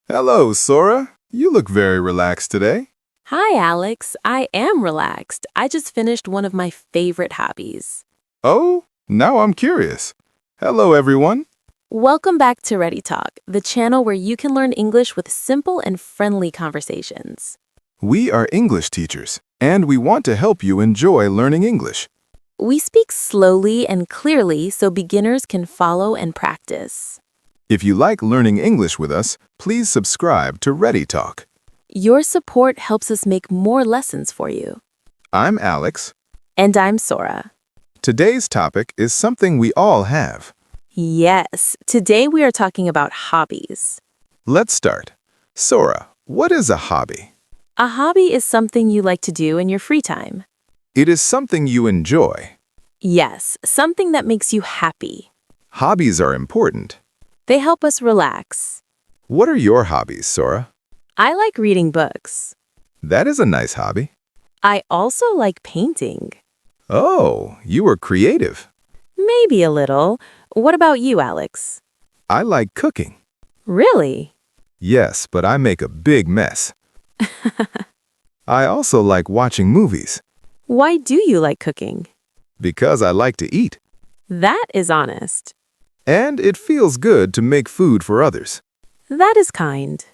Hello, Sora. You look very relaxed today. Hi, Alex. I am relaxed. I just finished one of my favorite hobbies. Oh, now I'm curious. Hello, everyone. Welcome back to Ready Talk, the channel where you can learn English with simple and friendly conversations. We are English teachers, and we want to help you enjoy learning English. We speak slowly and clearly so beginners can follow and practice. If you like learning English with us, please subscribe to Ready Talk. Your support helps us make more lessons for you. I'm Alex. And I'm Sora. Today's topic is something we all have. Yes, today we are talking about hobbies. Let's start. Sora, what is a hobby? A hobby is something you like to do in your free time. It is something you enjoy. Yes, something that makes you happy. Hobbies are important. They help us relax. What are your hobbies, Sora? I like reading books. That is a nice hobby. I also like painting. Oh, you are creative. Maybe a little. What about you, Alex? I like cooking. Really? Yes, but I make a big mess. I also like watching movies. Why do you like cooking? Because I like to eat. That is honest. And it feels good to make food for others. That is kind.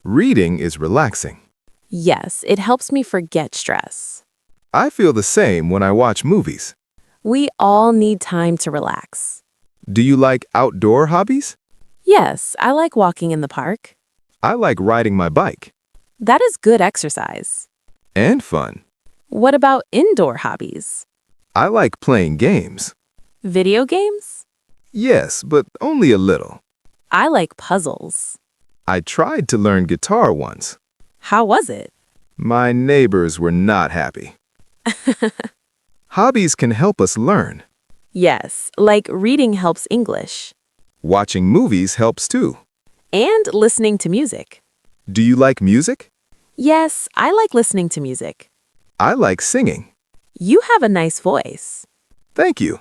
Reading is relaxing. Yes, it helps me forget stress. I feel the same when I watch movies. We all need time to relax. Do you like outdoor hobbies? Yes, I like walking in the park. I like riding my bike. That is good exercise. And fun. What about indoor hobbies? I like playing games. Video games? Yes, but only a little. I like puzzles. I tried to learn guitar once. How was it? My neighbors were not happy. Hobbies can help us learn. Yes, like reading helps English. Watching movies helps too. And listening to music. Do you like music? Yes, I like listening to music. I like singing. You have a nice voice. Thank you.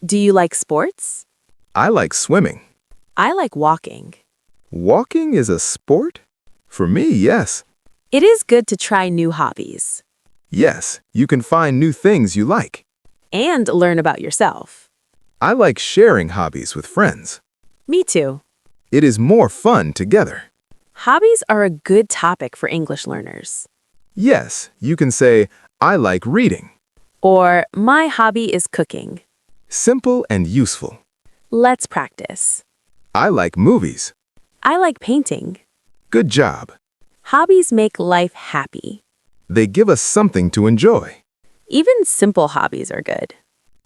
Do you like sports? I like swimming. I like walking. Walking is a sport? For me, yes. It is good to try new hobbies. Yes, you can find new things you like. And learn about yourself. I like sharing hobbies with friends. Me too. It is more fun together. Hobbies are a good topic for English learners. Yes, you can say, I like reading. Or, my hobby is cooking. Simple and useful. Let's practice. I like movies. I like painting. Good job. Hobbies make life happy. They give us something to enjoy. Even simple hobbies are good.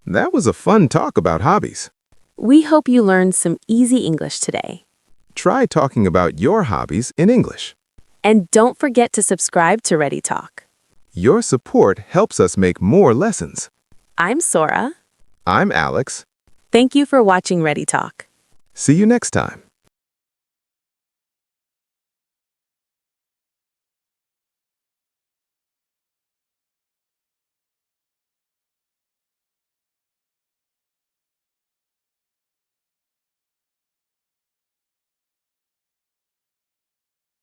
That was a fun talk about hobbies. We hope you learned some easy English today. Try talking about your hobbies in English. And don't forget to subscribe to Ready Talk. Your support helps us make more lessons. I'm Sora. I'm Alex. Thank you for watching Ready Talk. See you next time.